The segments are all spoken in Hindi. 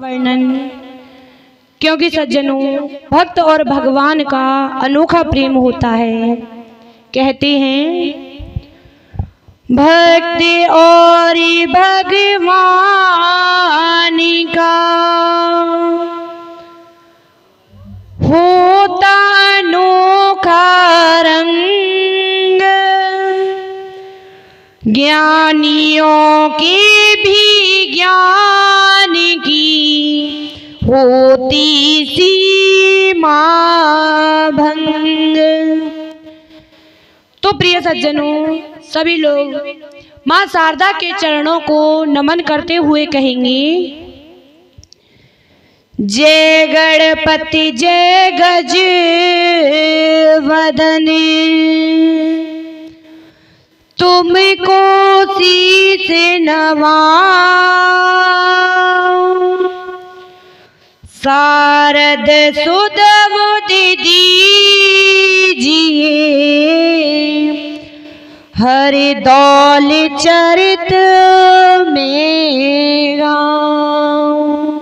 वर्णन, क्योंकि सज्जनों भक्त और भगवान का अनोखा प्रेम होता है। कहते हैं भक्ति और भगवान का होता अनोखा रंग, ज्ञानियों के भी ज्ञान की होती सीमा भंग। तो प्रिय सज्जनों, सभी लोग मां शारदा के चरणों को नमन करते हुए कहेंगे, जय गणपति जय गज वदन, तुमको शीश नवाऊं, शारद सुध बुद्धि दीजिए, हरि दौल चरित में गाऊं।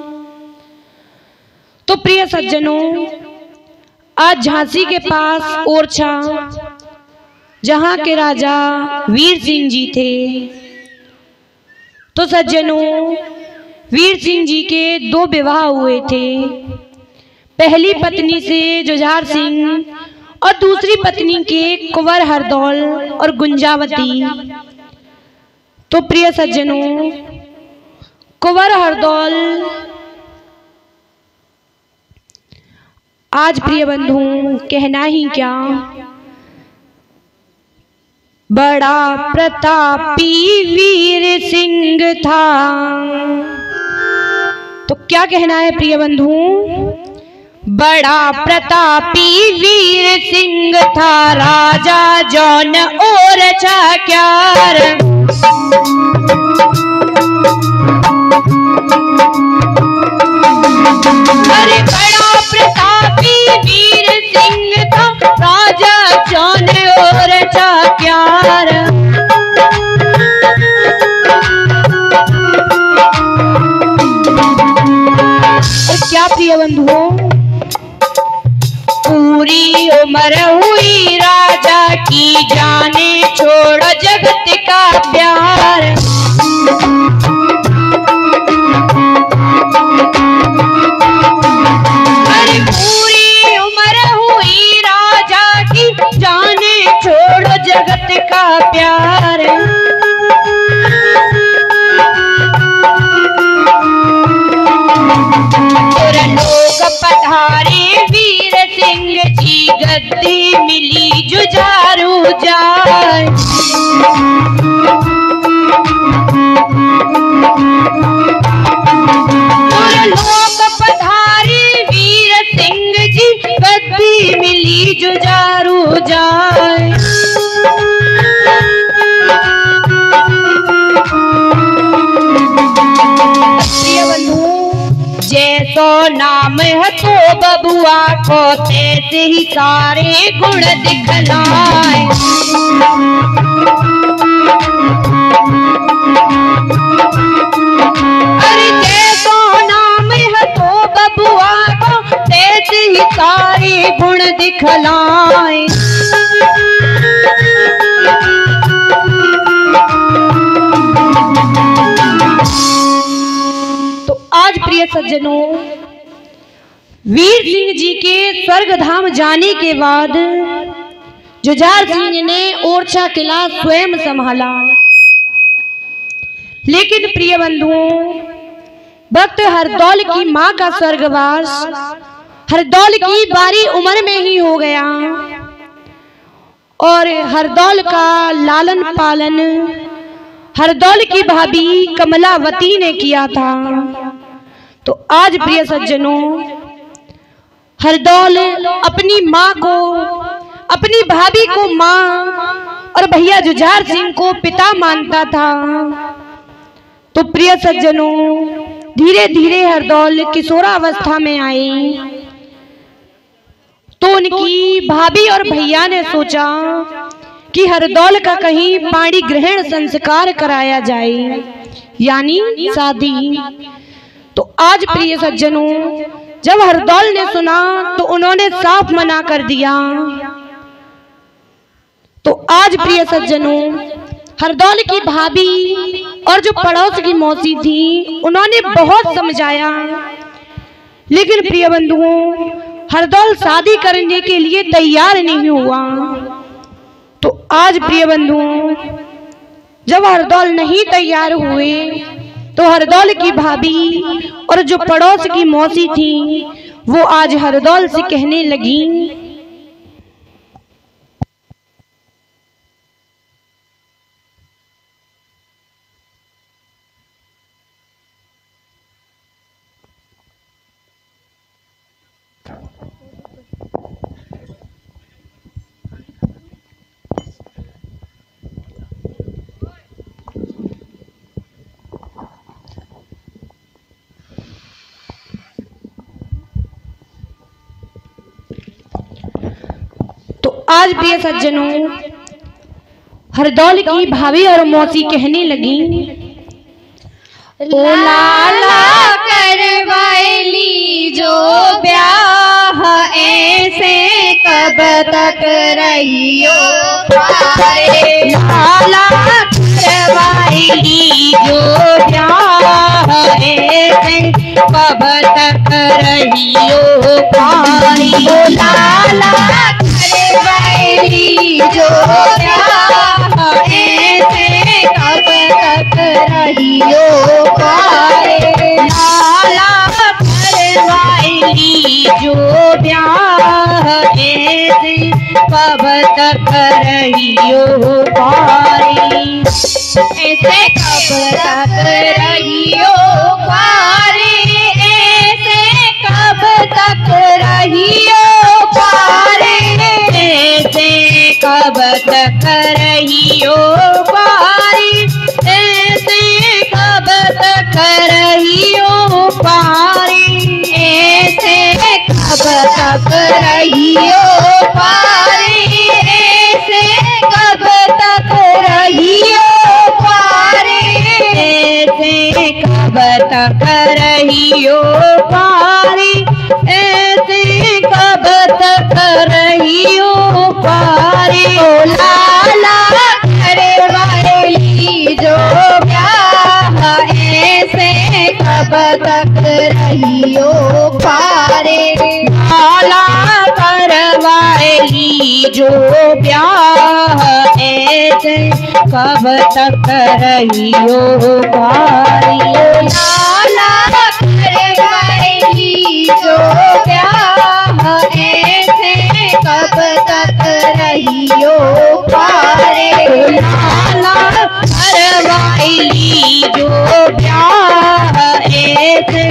तो प्रिय सज्जनों, आज झांसी के पास ओरछा, जहां के राजा वीर सिंह जी थे, तो सज्जनों वीर सिंह जी के 2 विवाह हुए थे। पहली पत्नी से जुझार सिंह और दूसरी पत्नी के कुंवर हरदौल और गुंजावती। तो प्रिय सज्जनों, कुंवर हरदौल आज प्रिय बंधु कहना ही क्या, बड़ा प्रतापी वीर सिंह था। तो क्या कहना है प्रिय बंधु, बड़ा प्रतापी वीर सिंह था, राजा जौन ओरछा क्यार। अरे बड़ा प्रतापी वीर सिंह था, राजा जौन ओरछा क्यार। क्या प्रिय बंधुओं, पूरी उम्र हुई राजा की, जाने छोड़ जगत का प्यार। अरे पूरी उम्र हुई राजा की, जाने छोड़ जगत का प्यार। लोग पधारे वीर सिंह जी, गद्दी मिली जुझारू जाय। लोग पधारे वीर सिंह जी, गद्दी मिली जुझारू जाय। जैसो नाम है तो बबुआ को, तैसे ही सारे गुण दिखलाए। अरे जैसो नाम है तो बबुआ को, तैसे ही सारे गुण दिखलाए। आज प्रिय सज्जनों, वीर सिंह जी के स्वर्ग धाम जाने के बाद जुझार सिंह ने ओरछा किला स्वयं संभाला। लेकिन प्रिय बंधुओं, भक्त हरदौल की मां का स्वर्गवास हरदौल की बारी उम्र में ही हो गया, और हरदौल का लालन पालन हरदौल की भाभी कमलावती ने किया था। तो आज प्रिय सज्जनों, हरदौल अपनी माँ को, अपनी भाभी को माँ और भैया जुझार सिंह को पिता मानता था। तो प्रिय सज्जनों, धीरे धीरे हरदौल किशोरावस्था में आई, तो उनकी भाभी और भैया ने सोचा कि हरदौल का कहीं पाणी ग्रहण संस्कार कराया जाए, यानी शादी। तो आज प्रिय सज्जनों, जब हरदौल ने सुना तो उन्होंने साफ मना कर दिया। तो आज प्रिय सज्जनों, हरदौल की भाभी और जो पड़ोस की मौसी थी उन्होंने बहुत समझाया, लेकिन प्रिय बंधुओं हरदौल शादी करने के लिए तैयार नहीं हुआ। तो आज प्रिय बंधुओं जब हरदौल नहीं तैयार हुए तो हरदौल की भाभी और जो पड़ोस की मौसी थी वो आज हरदौल से कहने लगी, आज प्रिय सज्जनों हरदौल की भाभी और मौसी कहने लगी, ओ लाला करवाएली जो ब्याह ऐसे कब तक रहियो पारे। लाला करवाएली जो ब्याह ऐसे कब तक रहियो पारी। लाला करवाएली जो ब्याह ऐसे कब तक रहियो पारे। लाला करवाएली जो ब्याह ऐसे कब तक रहियो पारी। ऐसे कब तक रहियो पारे। ऐसे कब तक रहियो पारे। ऐसे कब तक रहियो पारी। ऐसे कब तक रहियो पारी। ऐसे कब तक रहियो पारे। ऐसे कब तक रहियो पारे। ऐसे कब तक रहियो पारी। ऐसे कब तक रहियो पारी। ओ लाला करवाएली जो ब्याह ऐसे कब तक रहियो पारे। लाला करवाएली जो ब्याह ऐसे कब तक रहियो पारी। लाला करवाएली जो ब्याह ऐसे कब तक रहियो पारे। लाला करवाएली जो ब्याह ऐसे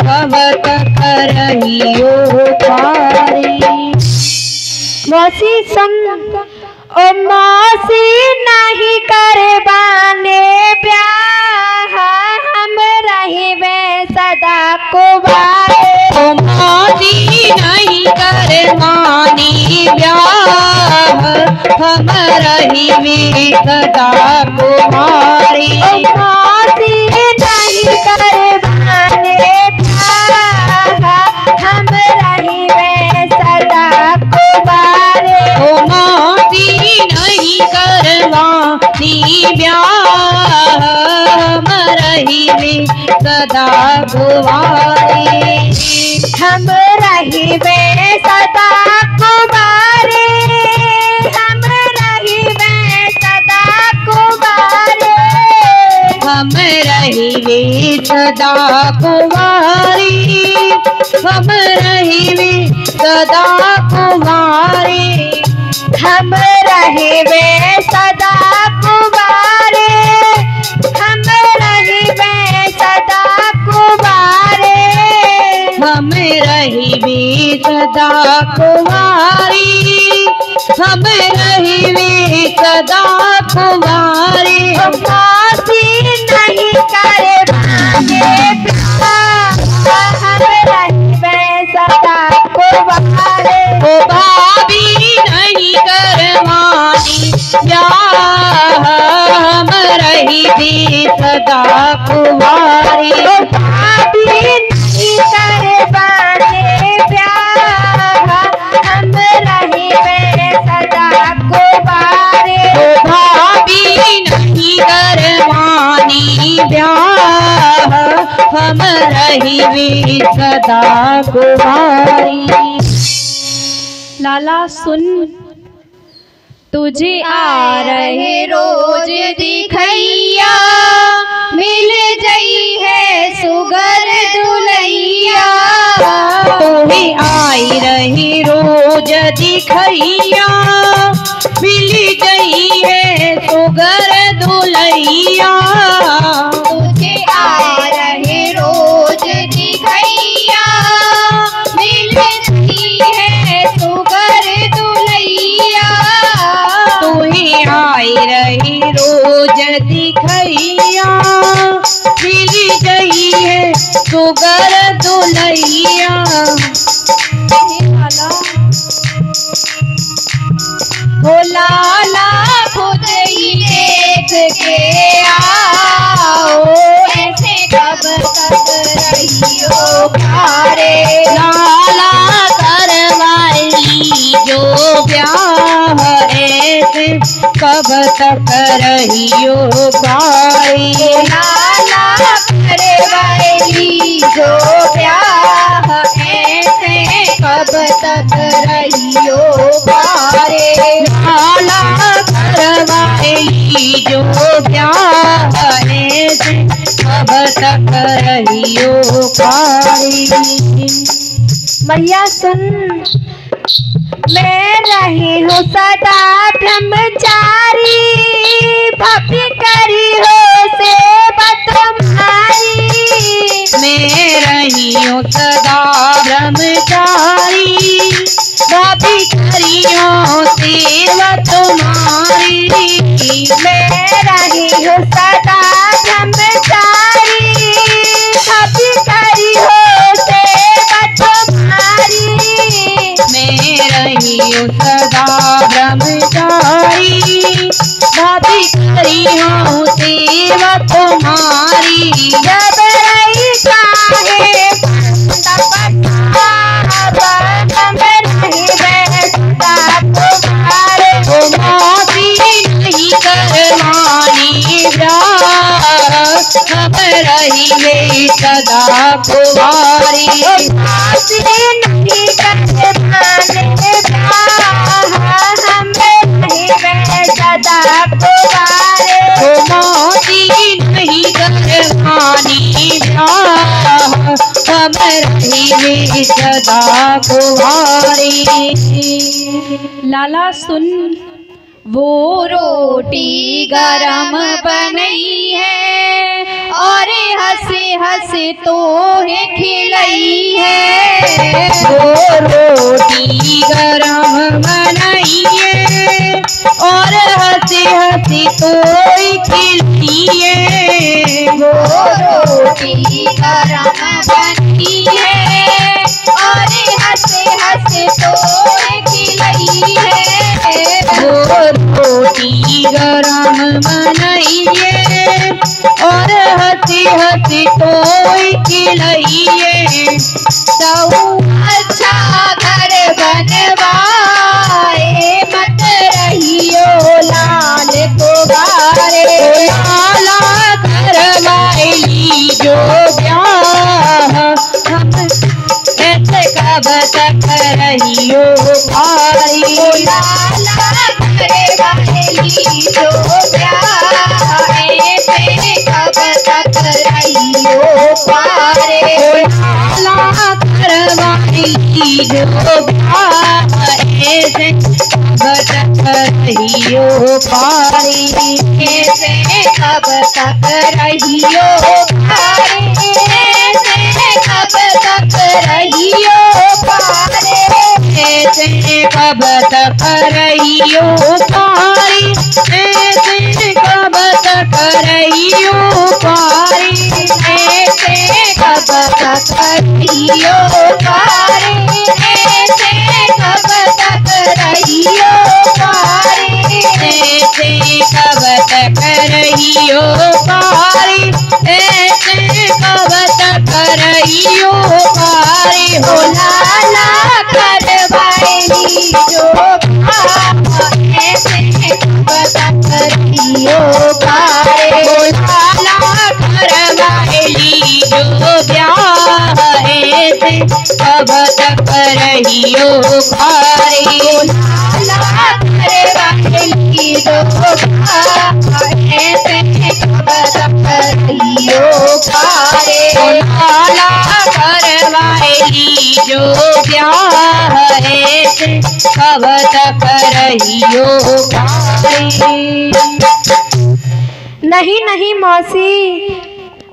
कब तक रहियो पारी। मौसी संग ओ मौसी नहीं करवाने ब्याह हम रहिबे सदा कुवारे। ओ मौसी नहीं करवानी ब्याह हम रहिबे सदा कुवारी। ओ मौसी नहीं करवाने ब्याह हम रहिबे सदा कुवारे। ओ मौसी नहीं करवानी ब्याह हम रहिबे सदा कुवारी। हम रहिबे सदा कुवारे। हम रहिबे सदा कुवारे। हम रहिबे सदा कुवारी। हम रहिबे सदा कुवारी। हम रहिबे सदा कुवारे। हम रहिबे सदा कुवारे। हम रहिबे सदा कुवारी। हम रहिबे सदा कुवारी। मौसी नहीं करवाने ब्याह हम रहिबे सदा कुवारे। ओ भाभी नहीं करवानी ब्याह हम रहिबे सदा कुवारी। भाभी रही सदा कुमारी। लाला सुन, तुझे आ रहे रोज दिखैया, मिल गई है सुगर दुलैया। तुम्हें आई रही रोज दिखैया, मिल गई है सुगर दुलैया। तुझे आ रहे रोज दिखैया, मिल गई है सुगर दुलैया। तुम्हें आई रही रोज दिखैया, मिल गई है सुगर दुलैया। हो लाला खुद ही देख के आओ, ऐसे कब तक रहियो प्यारे। लाला करवाई जो ब्याह, ऐसे कब तक रहियो पाई। लाला करवाई जो ब्याह, ऐसे कब तक रहियो पारे। लाला करवाई जो ब्याह, ऐसे कब तक रहियो पाई। मैया सुन, मैं रही हूँ सदा ब्रह्मचारी, भक्ति करी हो सेवा तुम्हारी। मैं रही हूँ सदा ब्रह्मचारी, भाभी करियो सेवा तुम्हारी। मैं रही हूँ सदा ब्रह्मचारी, भाभी करी हो सेवा तुम्हारी। मैं रही हूँ सदा ब्रह्मचारी, भाभी करियो सेवा तुम्हारी। जब रही चाहे हम रही सदा कुमारी। नहीं करवाने हम रही सदा कुमारे। मोती नहीं करवानी हम रही सदा कुमारी। लाला सुन, वो रोटी गरम बनई है और हंसे हंसे तो है खिलई है। वो रोटी गरम बनाई है और हंसी हंसी तो खिलती है। वो रोटी गरम बनी है और हंसे हंसे तो खिलई है। वो रोटी गरम बनाई है और हंसी हंसी तो खिलाइए। तो अच्छा घर बनवाए मत रहियो लाल को गारे। लाला करवाई जो ब्याह हम ऐसे कब तक रहियो भाई। लाला करवाई जो ब्याह ऐसे कब तक रहियो पारे। लाला करवाई जो ब्याह ऐसे कब तक रहियो पारी। ऐसे कब तक रहियो पारे। ऐसे कब तक रहियो पारे। ऐसे कब तक रहियो पारी। ऐसे कब तक रहियो पारी। ऐसे कब तक रहियो पारे। ऐसे कब तक रहियो पारे। ऐसे कब तक रहियो पारी। ऐसे कब तक रहियो पारी। हो लाला करवाई जो ऐसे कब तक रहियो पारे। लाला करवाई जो ब्याह करहियो खारे लाला करवाइली जो ऐसे कब करहियो खारे लाला करवाइली जो ब्याह ऐसे कब करहियो खारे। नहीं नहीं मौसी,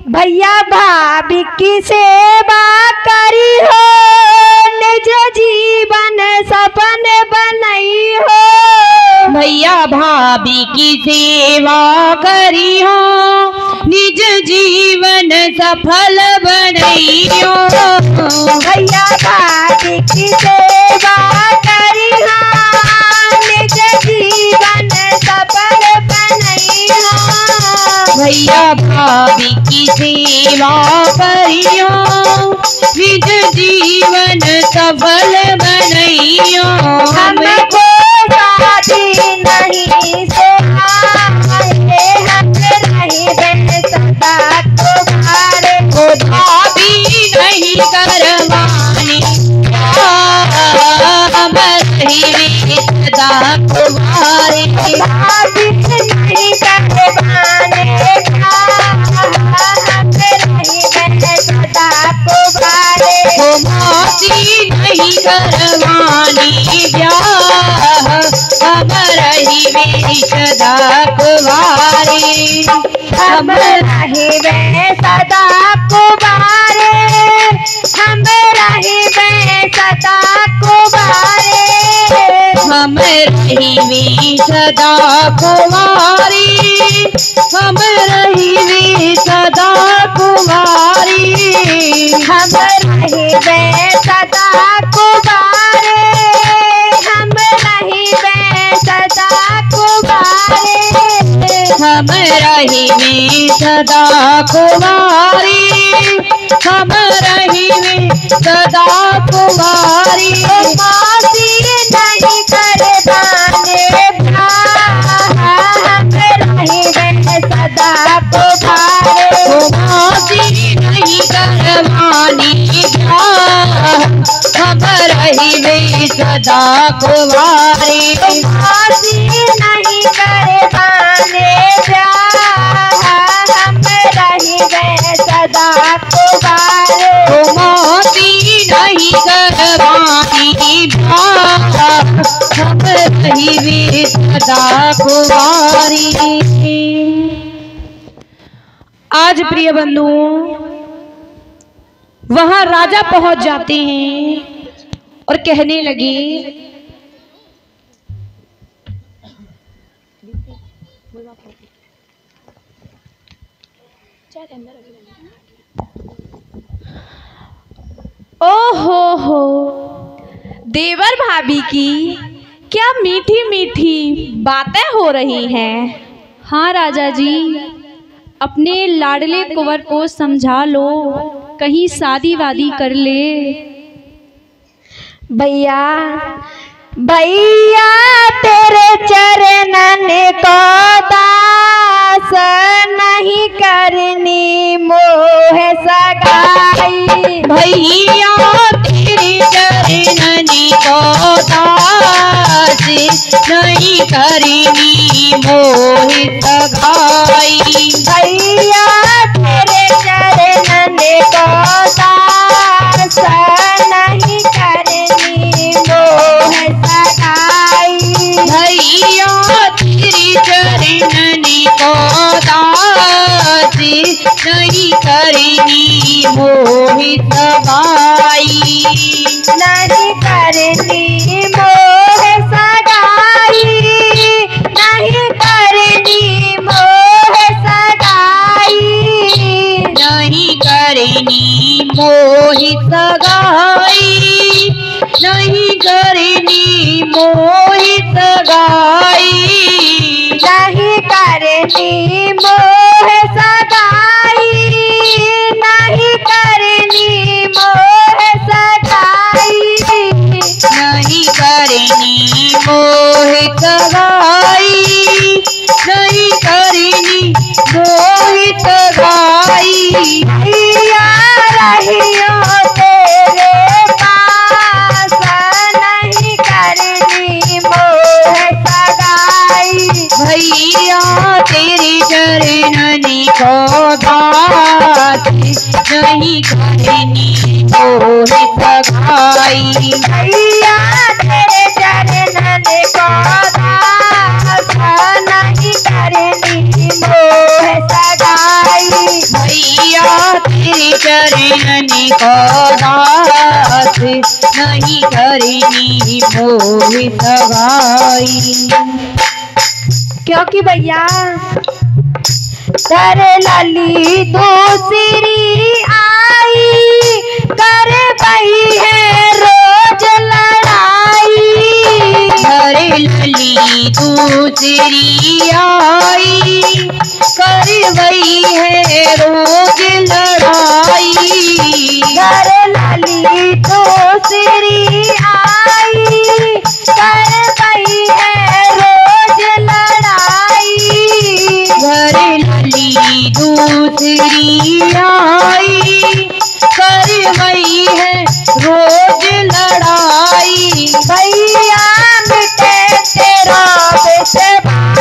भैया भाभी की सेवा करी हो, निज जीवन सफल बनई हो। भैया भाभी की सेवा करी हो, निज जीवन सफल बनइयो। भैया भाभी की सेवा करी हो, निज जीवन सफल बनई हो। भैया भाभी की सेवा करियो, निज जीवन सफल बनइयो। हमको शादी नहीं से आए, हम नहीं बन सदा तुम्हारे। को भाभी नहीं करवानी, हम रही सदा तुम्हारे। भाभी नहीं करवाने का, हम नहीं बन सदा तुम्हारे। को मौसी नहीं करवानी ब्याह, हम रही सदा कुंवारे। हम रही सदा कुंवारे, हम रही सदा कुंवारे। हम रही सदा कुंवारी, हम रही सदा कुंवारी। हम रही सदा कुंवारे, हम रही सदा कुंवारे। हम रही सदा कुंवारी, हम रही सदा कुंवारी। मौसी नहीं करवाने हम रही सदा कुंवारे। मौसी नहीं करवानी ब्याह, हम रही सदा कुंवारी। मौसी नहीं करवाने ब्याह, हम रही सदा कुंवारे। मौसी नहीं करवानी ब्याह, हम रही सदा कुंवारी। आज प्रिय बंधुओं, वहां राजा पहुंच जाते हैं और कहने लगे, ओहो हो, देवर भाभी की क्या मीठी मीठी बातें हो रही हैं। हाँ राजा जी, अपने लाडले कुंवर को समझा लो, कहीं शादी वादी कर ले। भैया भैया तेरे चरणन को दास नहीं करनी मोह सगाई। भैया तेरे चरणनी को दास नहीं करनी मोहित सगाई। भैया तेरे चरणन को दास नहीं करनी मोह सगाई। भैया तेरे चरणनी को दास नहीं करनी मोहित सगाई। नहीं करनी मोह सगाई, नहीं करनी मोह सगाई। नहीं करनी मोहित सगाई, नहीं करनी मोहित सगाई। नहीं करनी मोह सगाई, नहीं करनी मोह सगाई। नहीं करनी मोहित सगाई, नहीं करनी मोहित सगाई। भैया रहियो तेरे पास, मोहि सगाई। भैया तेरे चरणन को दास नहीं करनी मोह सगाई। भैया तेरे चरणन को दास नहीं करनी मोहि सगाई। क्योंकि भैया कर लाली दूसरी आई, कर बही है रोज लड़ाई। कर लाली दूसरी आई, कर बही है रोज लड़ाई। कर लाली दूसरी आई, कर बही है रोज लड़ाई। घर लाली दूसरी आई, कर वही है रोज लड़ाई। भैया मिटे तेरा विश्वास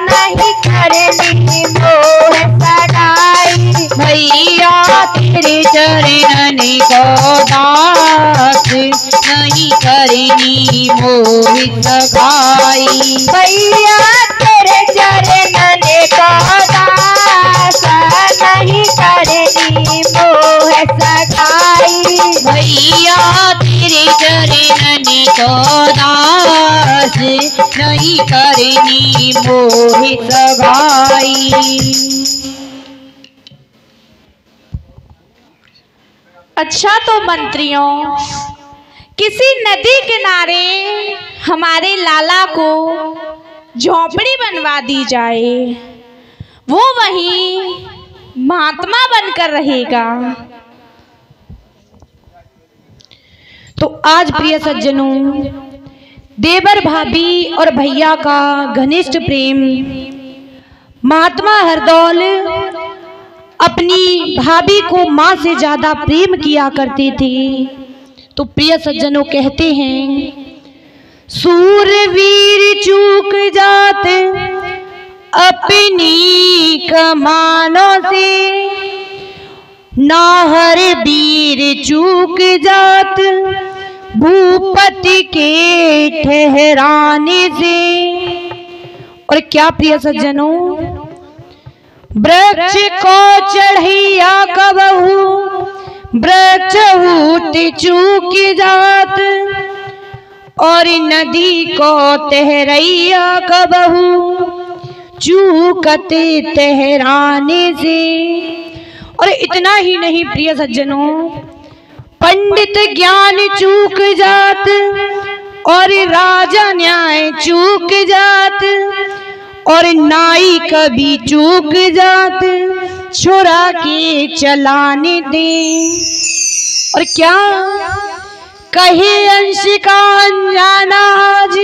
नहीं करनी मोह सगाई। भैया तेरे चरणन को दास नहीं करनी मोहि सगाई। भैया तेरे चरणन को दास नहीं करनी मोह सगाई। भैया तेरे चरणन को दास नहीं करनी मोहि सगाई। अच्छा तो मंत्रियों, किसी नदी किनारे हमारे लाला को झोपड़ी बनवा दी जाए, वो वहीं महात्मा बनकर रहेगा। तो आज प्रिय सज्जनों, देवर भाभी और भैया का घनिष्ठ प्रेम, महात्मा हरदौल अपनी भाभी को माँ से ज्यादा प्रेम किया करते थे। तो प्रिय सज्जनों कहते हैं, सूरवीर चूक जात अपनी कमानों से, नाहर वीर चूक जात भूपति के ठहराने से। और क्या प्रिय सज्जनों, वृक्ष को चढ़ैया कबहू वृक्ष ऊट चूक जात, और नदी को तहरैया कबहू चूकते तहराने से। और इतना ही नहीं प्रिय सज्जनों, पंडित ज्ञान चूक जात और राजा न्याय चूक जात, और नाई कभी चूक जात छुरा के चलाने दे। और क्या कहे अंश का अनजाना आज,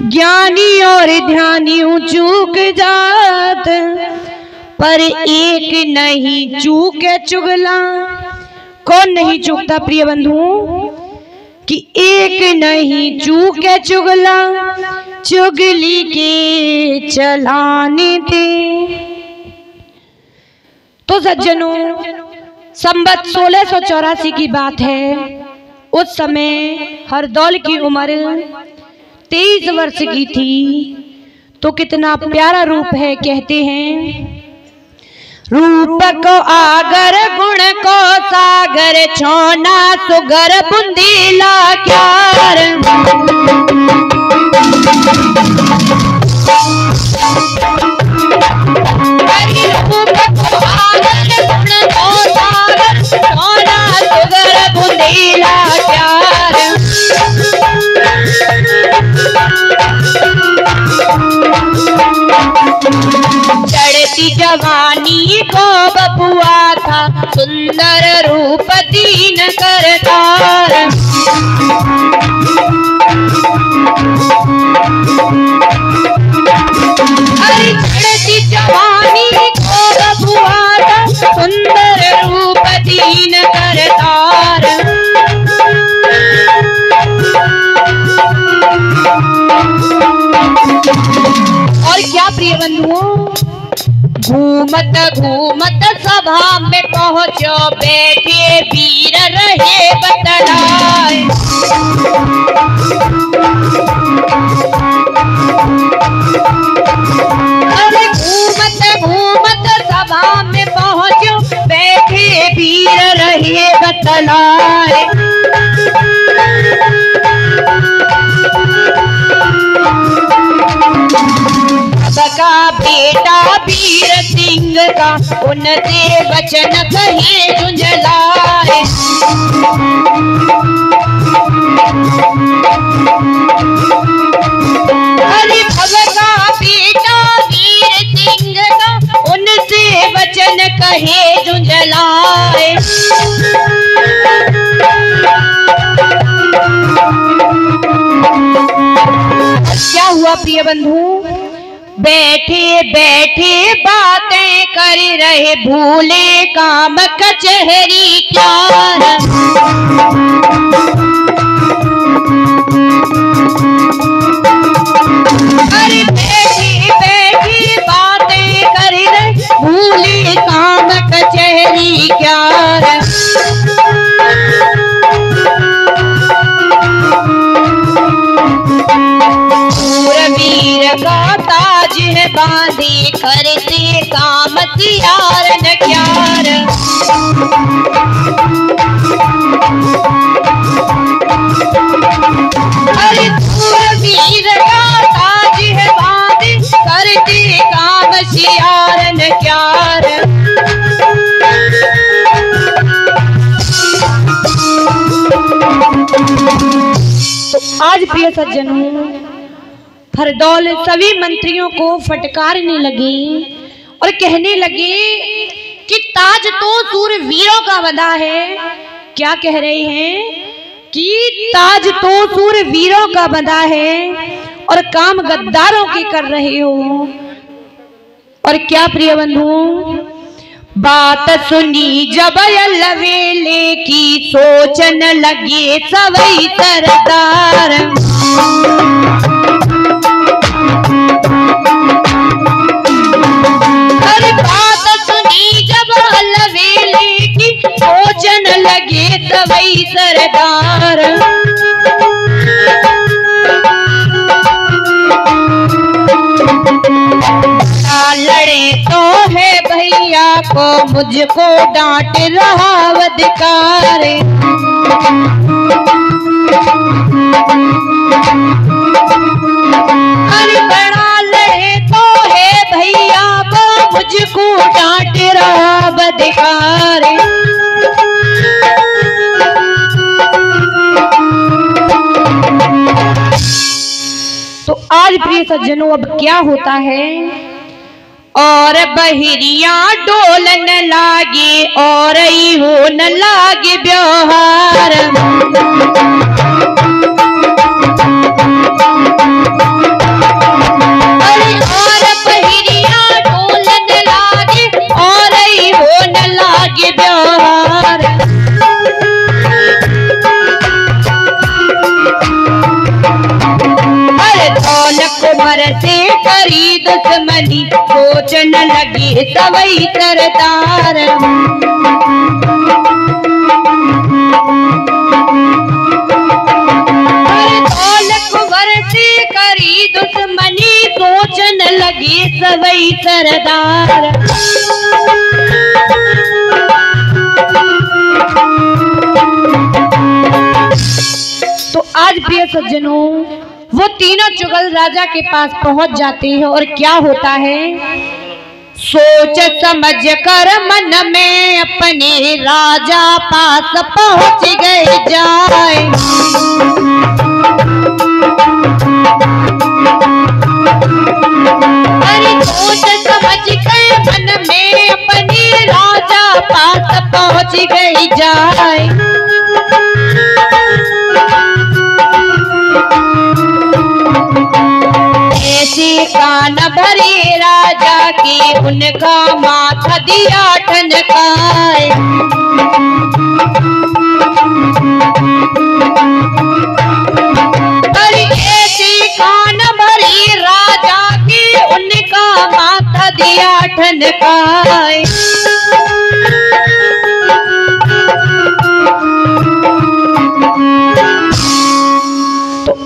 ज्ञानी और ध्यानी चूक जात, पर एक नहीं चूके चुगला। कौन नहीं चूकता प्रिय बंधुओं, कि एक नहीं चूके चुगला, चुगली के चलाने दे। तो सज्जनों, संवत 1684 की बात है। उस समय हरदौल की उम्र 23 वर्ष की थी। तो कितना प्यारा रूप है, कहते हैं, रूप को आगर गुण को सागर, छोना सुगर बुंदीला क्यार। रूप को आगर गुण को सागर, छोना सुगर बुंदीला क्यार। चढ़ती जवानी को बबुआ था, सुंदर रूप दीन करतार। अरे चढ़ती जवानी को बबुआ था, सुंदर रूप दीन करतार। और क्या प्रिय बंधुओं, घूमत घूमत सभा में पहुंचो बैठे वीर जलाए। सबका बेटा वीर सिंह का उनसे वचन कहे झुंझलाए। अरे भगका बेटा वीर सिंह का उनसे वचन कहे झुंझलाए। क्या हुआ प्रिय बंधु? बैठे बैठे बातें कर रहे भूले काम कचहरी क्या। अरे बैठे बैठे बातें कर रहे भूले काम कचहरी क्या। वीर का ताज है बांधे करते काम तियार न क्यार। अरे वीर का ताज है बांधे करते काम सियार न क्यार। तो आज प्रिय सज्जनों, हरदौल सभी मंत्रियों को फटकारने लगे और कहने लगे कि ताज तो सूरवीरों का बंधा है। क्या कह रहे हैं कि ताज तो सूरवीरों का बंधा है और काम गद्दारों के कर रहे हो। और क्या प्रिय बंधु, बात सुनी जब लवेले की सोचन लगे सवई सरदार। अरे बात सुनी जब लवेले की सोचन लगे सवई सरदार। लड़े तो है भैया को मुझको डांट रहा अधिकार। अरे बड़ा लड़े तो है भैया को मुझको डांट रहा अधिकार। तो आज प्रिय सज्जनों अब क्या होता है? और बहिरिया डोलन लागे और हो न लागे व्यवहार। अरे और बहिरिया डोलन लागे और हो न लागे व्यवहार। कुंवर से करी दुश्मनी सोचन लगी सवई सरदार। कुंवर से करी दुश्मनी सोचन लगी सवई सरदार। तो आज प्रिय सज्जनों, वो तीनों चुगल राजा के पास पहुंच जाते हैं और क्या होता है? सोच समझ कर मन में अपने राजा पास पहुंच गए जाए। अरे सोच समझ कर मन में अपने राजा पास पहुंच गए जाए। ऐसे कान भरे राजा के उनका माथा दिया ठनकाए। अरे ऐसे कान भरे राजा के उनका माथा दिया ठनकाए।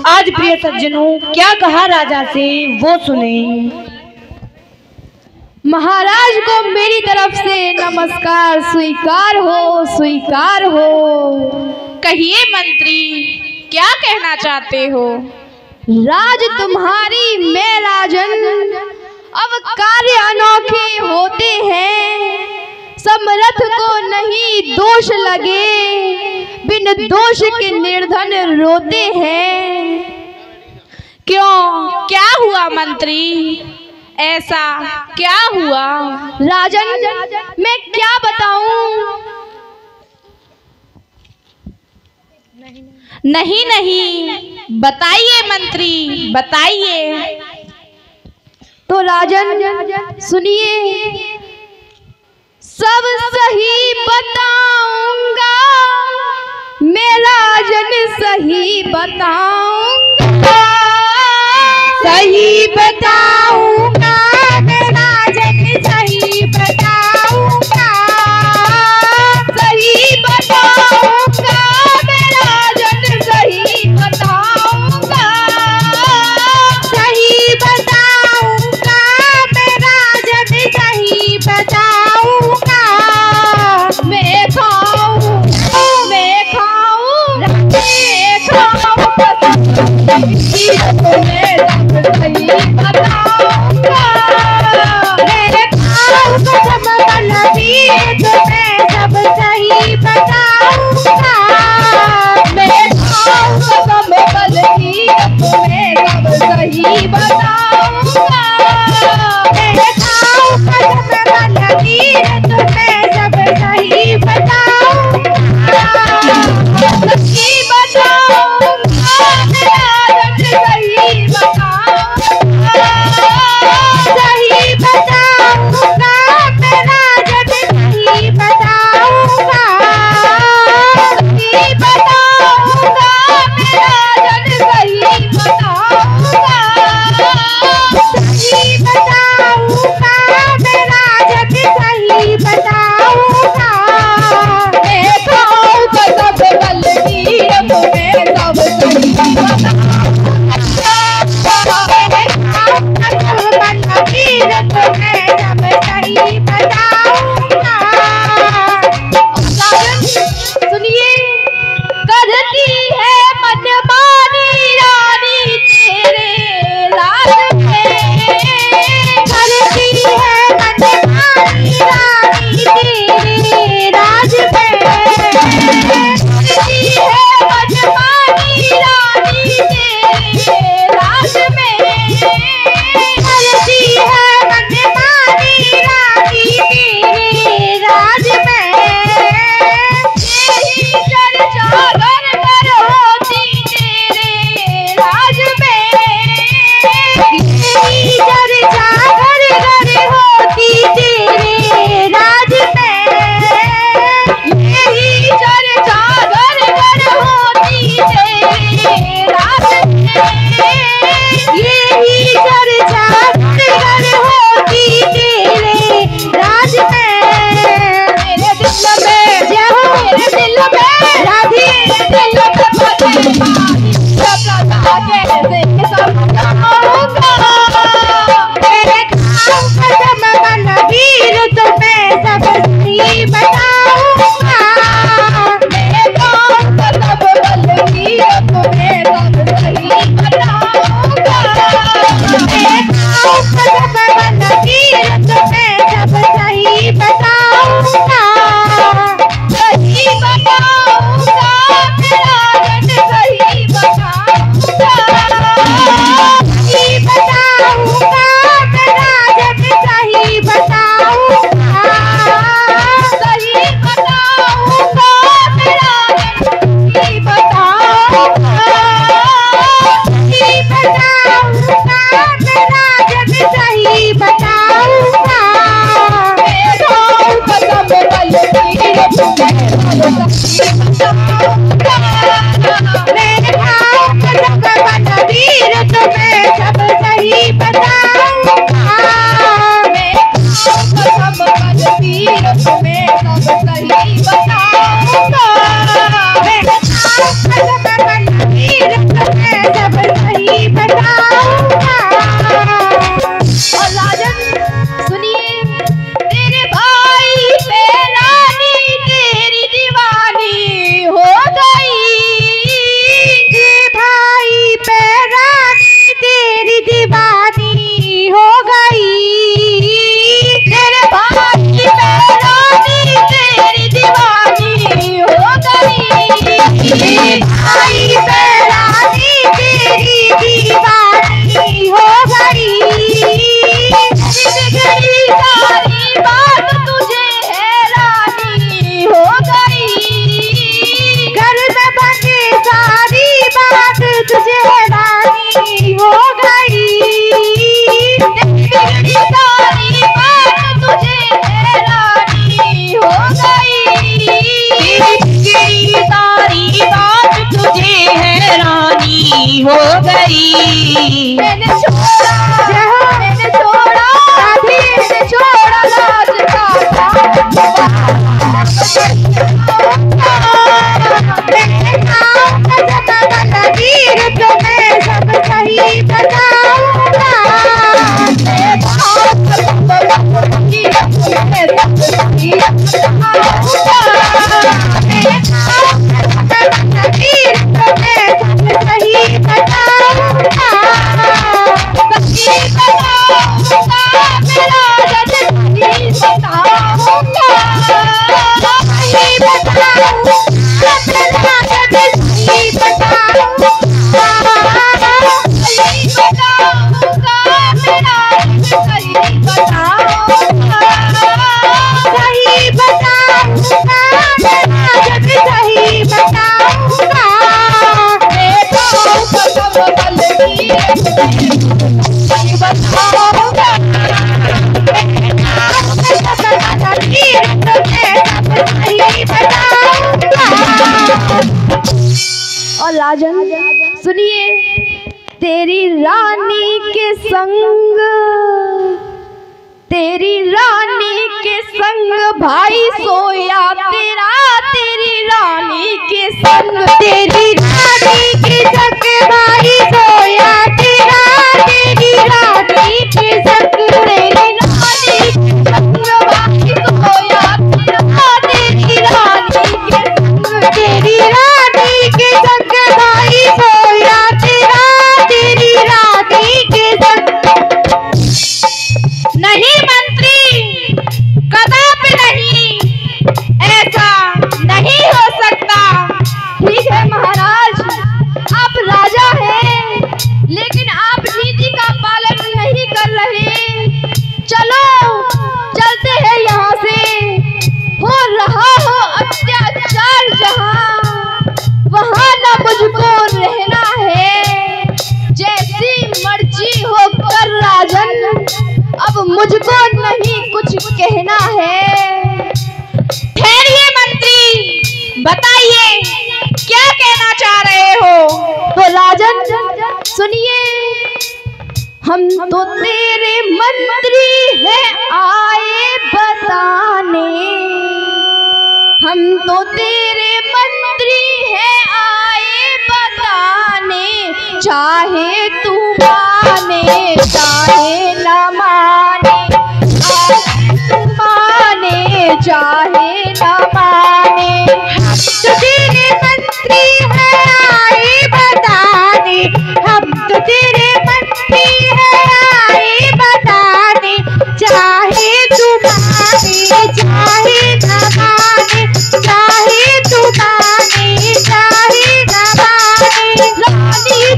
आज प्रिय सज्जनों क्या कहा राजा से वो सुने। महाराज को मेरी तरफ से नमस्कार स्वीकार हो, स्वीकार हो। कहिए मंत्री, क्या कहना चाहते हो? राज तुम्हारी मैं राजन, अब कार्य अनोखे होते हैं। समर्थ को नहीं दोष लगे, बिन दोष के निर्धन रोते हैं। क्यों, क्या हुआ मंत्री? ऐसा क्या हुआ? राजन, मैं क्या बताऊं? नहीं नहीं, बताइए मंत्री, बताइए। तो राजन सुनिए, सब सही बताऊंगा, मैं राजन सही बताऊंगा, सही बताऊंगा, मैं राजन सही बताऊंगा, सही बताऊंगा, मैं राजन सही बताऊंगा, सही बताऊंगा, मैं राजन सही बताऊंगा। मैं खाऊं, मैं खाऊं, मैं खाऊं तुम्हें सब सही बताऊंगा, मैं खाऊं कसम बलबी, तुम्हें सब सही बताऊंगा। मैं खाऊं कसम बलबी, तुम्हें सब सही बताऊंगा, मैं खाऊं कसम बलबी, तुम्हें सब सही बताऊंगा। सही बताऊंगा, मैं राजन सही बताऊंगा, सही बताऊंगा, मैं राजन सही बताऊंगा। मैंने छोड़ा, मैंने छोड़ा शादी, मैंने छोड़ा लाज का मैंने तीर तुम्हें सब सही बताऊंगा, और राजन सुनिए, तेरी रानी के संग, तेरी रानी के संग भाई सोया तेरा, तेरी रानी के संग, तेरी रानी के संग भाई सोया तेरा, तेरी रानी के संग, तेरी रानी के संग भाई सोया तेरा, तेरी रानी के संग, तेरी रानी के संग भाई सोया तेरा, तेरी रानी के संग। नहीं मंत्री, कदापि नहीं, ऐसा नहीं हो सकता। ठीक है महाराज, आप राजा हैं, लेकिन आप नीति का पालन नहीं कर रहे। चलो चलते हैं यहाँ से, हो रहा हो अत्याचार जहाँ, वहाँ न मुझको रहना है। जैसी मर्जी हो कर राजन, अब मुझको नहीं कुछ कहना है। ठहरिए मंत्री, बताइए क्या कहना चाह रहे हो। तो राजन सुनिए, हम तो तेरे मंत्री हैं आए बताने, हम तो तेरे मंत्री हैं आए बताने, चाहे तू माने चाहे न माने, माने चाहे न माने, तो तेरे मंत्री हैं आए बताने, हम तो तेरे मंत्री हैं आए बताने, चाहे तू माने चाहे न माने, चाहे तू माने चाहे न माने, रानी तो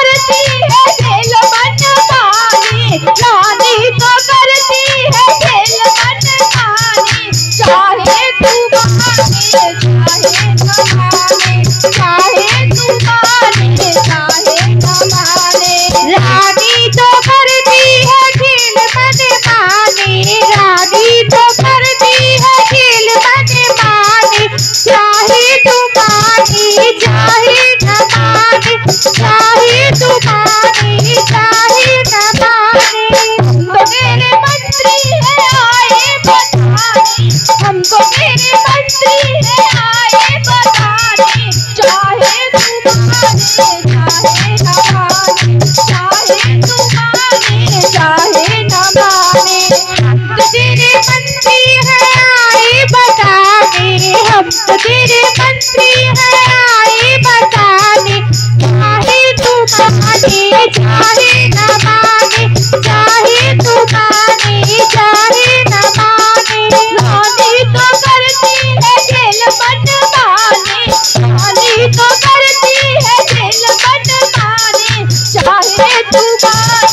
करती है दिल मन माने, रानी तो करती है दिल मन माने, चाहे तू माने चाहे न माने, चाहे तू माने चाहे न माने, रानी तो करती है दिल मन माने, रानी तो करती है दिल मन माने, चाहे तू माने चाहे न माने, चाहे तू माने चाहे न माने, हमको मेरे मंत्री है आए बताने, हमको मेरे मंत्री है आए बताने, चाहे तू माने चाहे न माने, चाहे तू माने चाहे न माने, तो तेरे मंत्री है आए बताने, हम तो तेरे मंत्री है आए बताने, चाहे तू माने चाहे न माने, चाहे तू माने चाहे न माने, रानी तो करती है दिल मन माने, रानी तो करती है दिल मन माने, चाहे तू माने